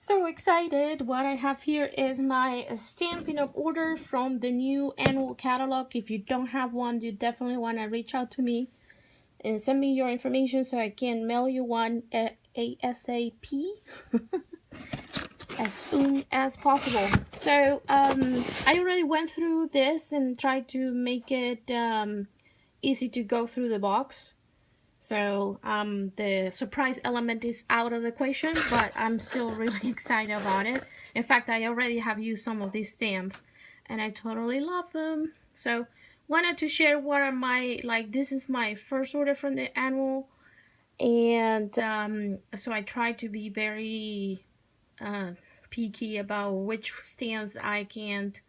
So excited. What I have here is my Stampin' Up order from the new annual catalog. If you don't have one, you definitely want to reach out to me and send me your information so I can mail you one at ASAP as soon as possible. So I already went through this and tried to make it easy to go through the box. So the surprise element is out of the equation, but I'm still really excited about it. In fact, I already have used some of these stamps and I totally love them. So wanted to share what are my, this is my first order from the annual. And so I try to be very picky about which stamps I can't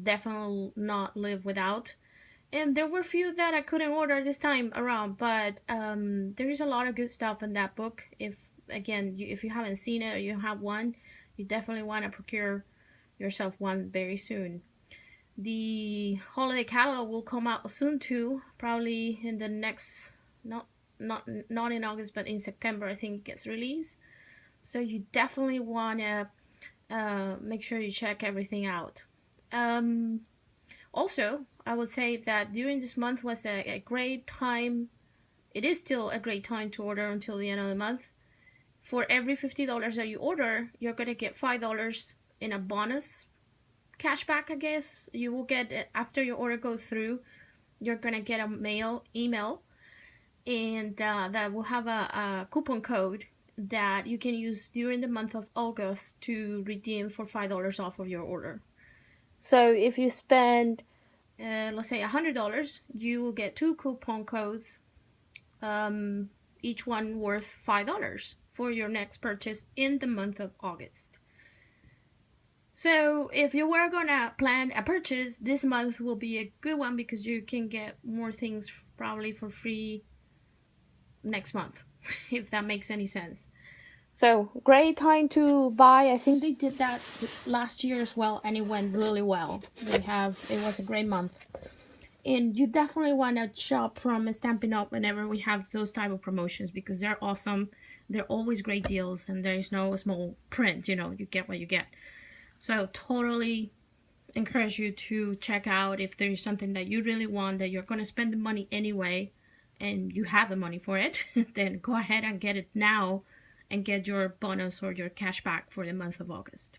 definitely not live without. And there were a few that I couldn't order this time around, but there is a lot of good stuff in that book. If if you haven't seen it or you have one, you definitely want to procure yourself one very soon. The holiday catalog will come out soon too, probably in the next not in August, but in September I think it gets released. So you definitely want to make sure you check everything out. Um, Also, I would say that during this month was a great time. It is still a great time to order until the end of the month. For every $50 that you order, you're going to get $5 in a bonus cashback, I guess. You will get it after your order goes through. You're going to get a email, and that will have a coupon code that you can use during the month of August to redeem for $5 off of your order. So if you spend let's say $100, you will get 2 coupon codes, each one worth $5 for your next purchase in the month of August. So if you were gonna plan a purchase, this month will be a good one because you can get more things probably for free next month, if that makes any sense. So great time to buy. I think they did that last year as well, and it went really well. It was a great month. And you definitely want to shop from Stampin' Up whenever we have those type of promotions because they're awesome. They're always great deals, and there is no small print. You get what you get. So totally encourage you to check out if there is something that you really want that you're going to spend the money anyway, and you have the money for it. Then go ahead and get it now, and get your bonus or your cash back for the month of August.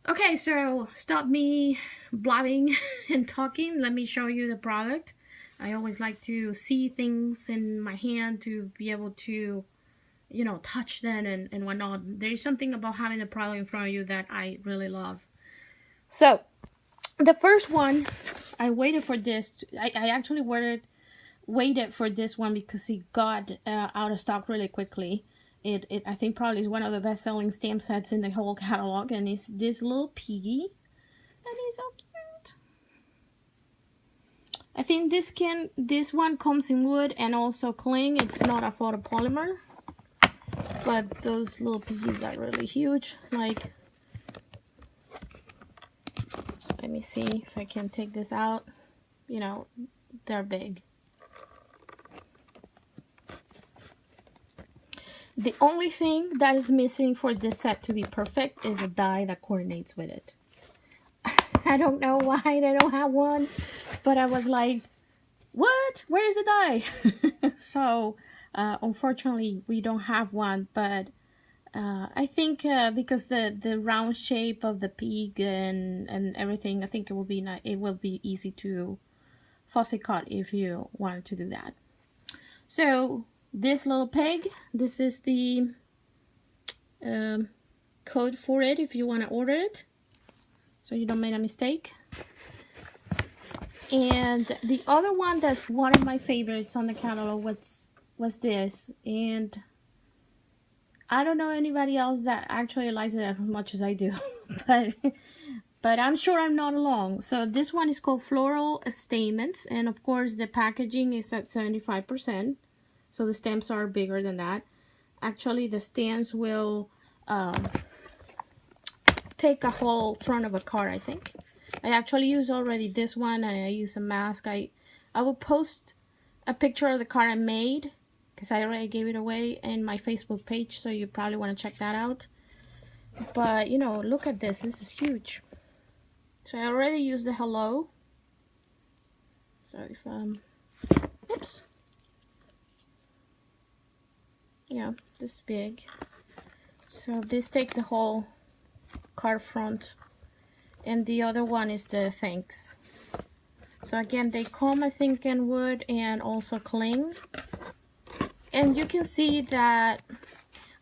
Okay, so stop me blabbing and talking. Let me show you the product. I always like to see things in my hand to be able to, touch them and whatnot. There's something about having the product in front of you that I really love. So, the first one, I waited for this. I actually waited for this one because it got out of stock really quickly. It I think probably is one of the best-selling stamp sets in the whole catalog, and it's this little piggy, and he's so cute. I think this one comes in wood and also cling. It's not a photopolymer, but those little piggies are really huge. Like, let me see if I can take this out. They're big. The only thing that is missing for this set to be perfect is a die that coordinates with it. I don't know why they don't have one, but I was like, what? Where is the die? So, unfortunately, we don't have one, but I think because the round shape of the pig and everything, I think it will be easy to fussy cut if you wanted to do that. So this little peg, this is the code for it if you want to order it, so you don't make a mistake. And the other one that's one of my favorites on the catalog was this, and I don't know anybody else that actually likes it as much as I do, but I'm sure I'm not alone. So this one is called Floral Statements, and of course the packaging is at 75%. So the stamps are bigger than that. Actually, the stamps will take a whole front of a card, I think. I actually used already this one, and I use a mask. I will post a picture of the card I made because I already gave it away in my Facebook page, so you probably want to check that out. but you know, look at this. This is huge. So I already used the hello. So if oops, yeah, this big. So this takes the whole card front, and the other one is the thanks. So again, they come, I think, in wood and also cling. And you can see that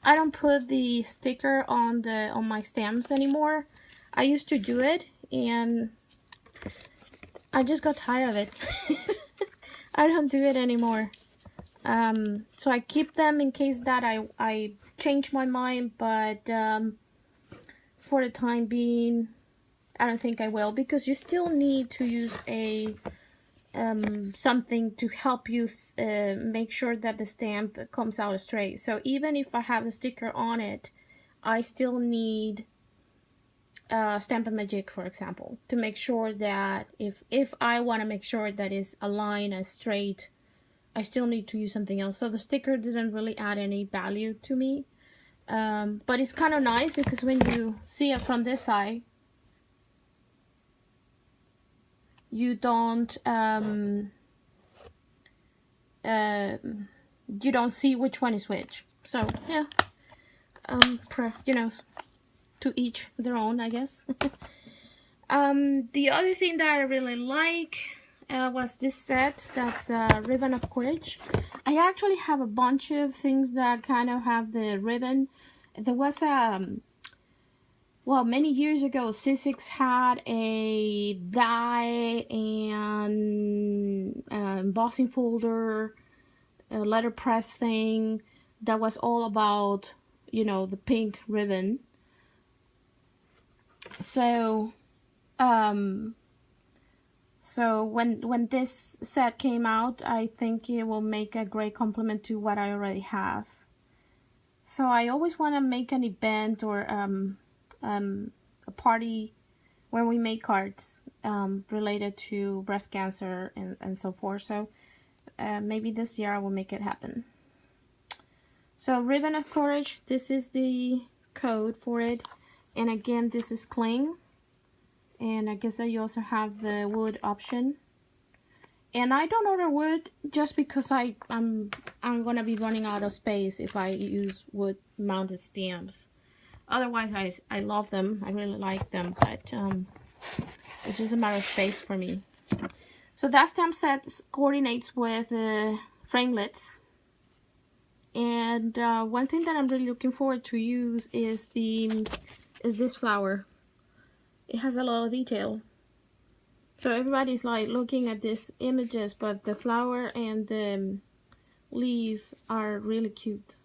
I don't put the sticker on my stamps anymore. I used to do it, and I just got tired of it. I don't do it anymore. So I keep them in case that I change my mind, but for the time being, I don't think I will, because you still need to use a something to help you make sure that the stamp comes out straight. So even if I have the sticker on it, I still need Stampin' Magic, for example, to make sure that if I want to make sure that it's aligned and straight, I still need to use something else. So the sticker didn't really add any value to me, but it's kind of nice because when you see it from this side, you don't you don't see which one is which. So yeah, you know, to each their own, I guess. The other thing that I really like was this set, that's Ribbon of Courage. I actually have a bunch of things that kind of have the ribbon. There was well, many years ago, Sizzix had a die and embossing folder, a letterpress thing that was all about, you know, the pink ribbon. So so when this set came out, I think it will make a great complement to what I already have. So I always want to make an event or a party where we make cards related to breast cancer and so forth. So maybe this year I will make it happen. So Ribbon of Courage, this is the code for it. And again, this is cling. And I guess that you also have the wood option. And I don't order wood just because I'm gonna be running out of space if I use wood mounted stamps. Otherwise, I love them. I really like them, but it's just a matter of space for me. So that stamp set coordinates with framelits. And one thing that I'm really looking forward to use is this flower. It has a lot of detail. So everybody's like looking at these images, but the flower and the leaf are really cute.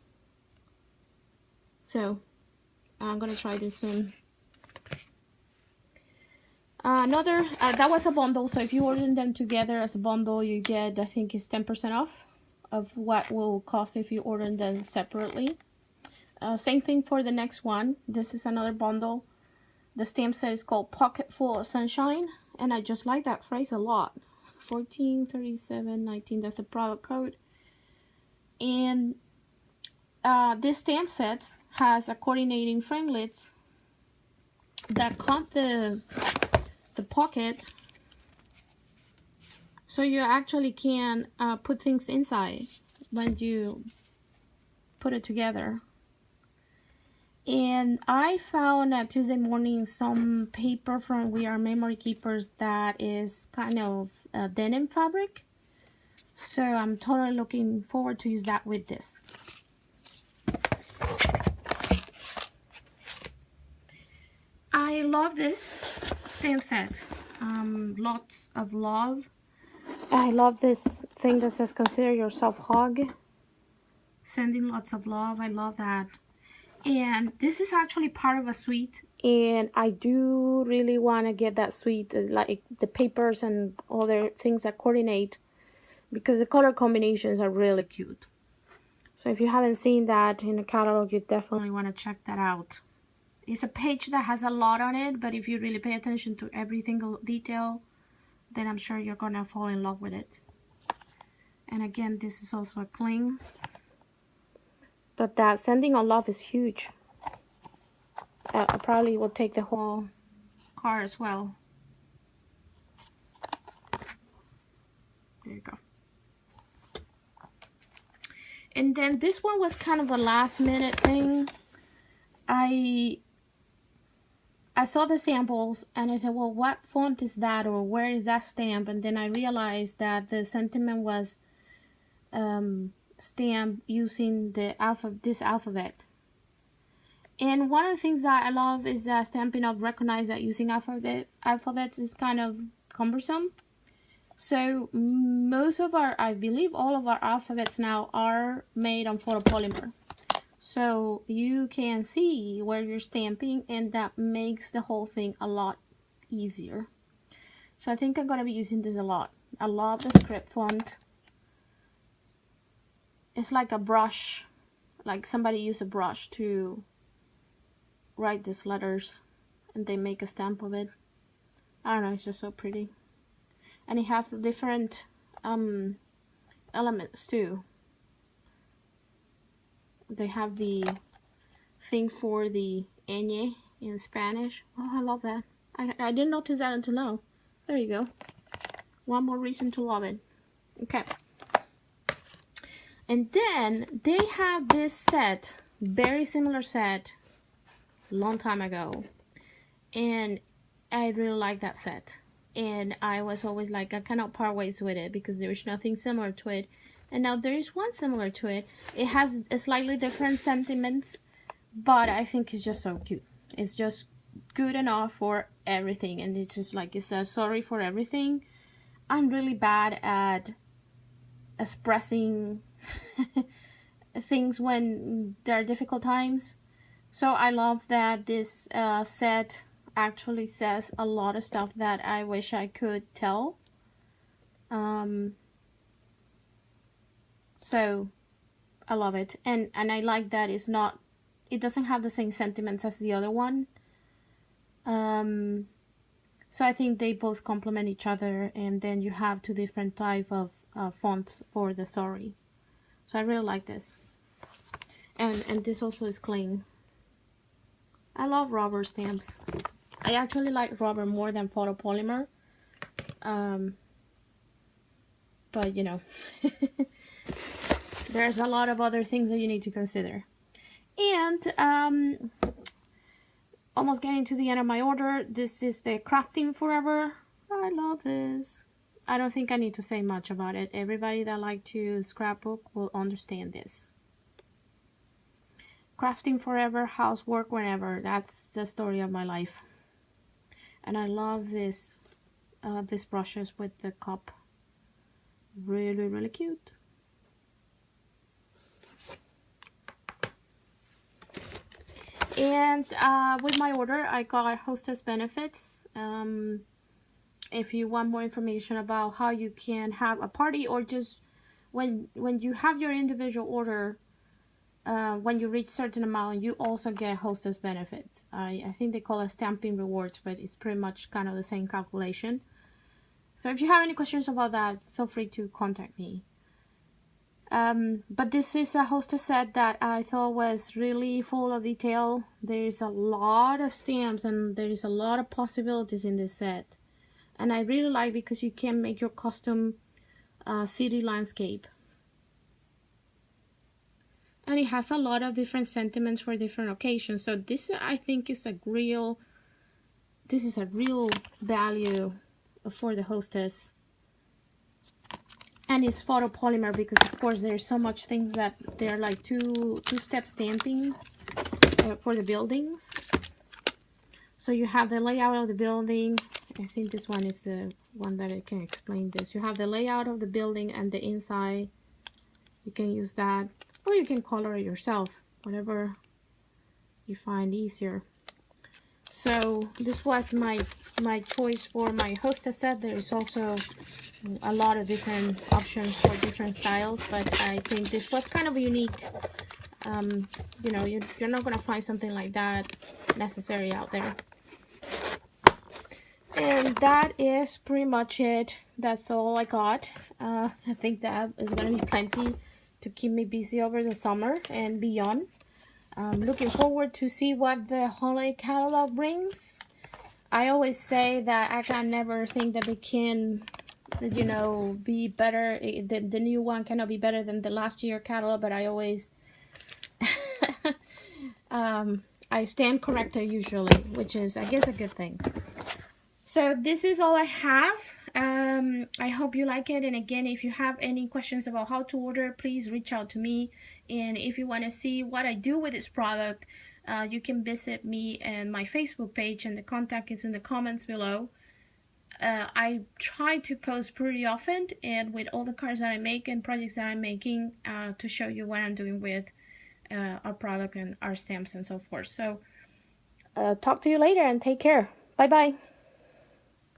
So I'm gonna try this soon. Another, that was a bundle, so if you order them together as a bundle, you get, I think it's 10% off of what will cost if you order them separately. Same thing for the next one. This is another bundle. The stamp set is called Pocket Full of Sunshine, and I just like that phrase a lot. 143719, that's a product code. And this stamp set has a coordinating framelits that cut the pocket, so you actually can put things inside when you put it together. And I found at Tuesday morning some paper from We Are Memory Keepers that is kind of denim fabric, so I'm totally looking forward to use that with this. I love this stamp set. Lots of love. I love this thing that says consider yourself hug. Sending lots of love. I love that. And this is actually part of a suite, and I do really want to get that suite, like the papers and other things that coordinate, because the color combinations are really cute. So if you haven't seen that in the catalog, you definitely want to check that out. It's a page that has a lot on it, but if you really pay attention to every single detail, then I'm sure you're gonna fall in love with it. And again, this is also a cling. But that sending on love is huge. I probably will take the whole car as well. There you go. And then this one was kind of a last minute thing. I saw the samples and I said, well, what font is that, or where is that stamp? And then I realized that the sentiment was stamped using the this alphabet. And one of the things that I love is that Stampin' Up! Recognized that using alphabets is kind of cumbersome. So most of our, I believe all of our alphabets now are made on photopolymer. So you can see where you're stamping, and that makes the whole thing a lot easier. So I think I'm going to be using this a lot. I love the script font. It's like a brush, like somebody used a brush to write these letters and they make a stamp of it. I don't know, it's just so pretty. And it has different elements too. They have the thing for the ñ in Spanish. Oh, I love that. I didn't notice that until now. There you go. One more reason to love it. Okay. And then they have this set, very similar set, long time ago. And I really like that set. And I was always like, I cannot part ways with it because there is nothing similar to it. And now there is one similar to it. It has a slightly different sentiments, but I think it's just so cute. It's just good enough for everything. And it's just like, it says sorry for everything. I'm really bad at expressing things when there are difficult times. So I love that this set actually says a lot of stuff that I wish I could tell. So I love it, and I like that it doesn't have the same sentiments as the other one. So I think they both complement each other, and then you have two different type of fonts for the sorry. So I really like this, and this also is clean. I love rubber stamps. I actually like rubber more than photopolymer. But you know, there's a lot of other things that you need to consider. And almost getting to the end of my order. This is the Crafting Forever. I love this. I don't think I need to say much about it. Everybody that like to scrapbook will understand this. Crafting Forever, housework whenever. That's the story of my life. And I love this these brushes with the cup. Really, really cute. And with my order, I got hostess benefits. If you want more information about how you can have a party, or just when you have your individual order, when you reach certain amount, you also get hostess benefits. I think they call it stamping rewards, but it's pretty much kind of the same calculation. So if you have any questions about that, feel free to contact me. But this is a hostess set that I thought was really full of detail. There is a lot of stamps and there is a lot of possibilities in this set. And I really like because you can make your custom city landscape. And it has a lot of different sentiments for different occasions. So this, I think, is a real value for the hostess. And it's photopolymer because, of course, there's so much things that they're like two-step stamping for the buildings. So you have the layout of the building. I think this one is the one that I can explain this. You have the layout of the building and the inside. You can use that, or you can color it yourself, whatever you find easier. So this was my choice for my hostess set. There is also a lot of different options for different styles, but I think this was kind of unique. You know, you're not gonna find something like that necessary out there. And that is pretty much it. That's all I got. I think that is gonna be plenty to keep me busy over the summer and beyond. I'm looking forward to see what the holiday catalog brings. I always say that I can never think that it can, you know, be better. The new one cannot be better than the last year catalog, but I always, I stand corrected usually, which is, I guess, a good thing. So this is all I have. I hope you like it. And again, if you have any questions about how to order, please reach out to me. And if you want to see what I do with this product, you can visit me and my Facebook page, and the contact is in the comments below. I try to post pretty often and with all the cards that I make and projects that I'm making to show you what I'm doing with our product and our stamps and so forth. So talk to you later and take care. Bye bye.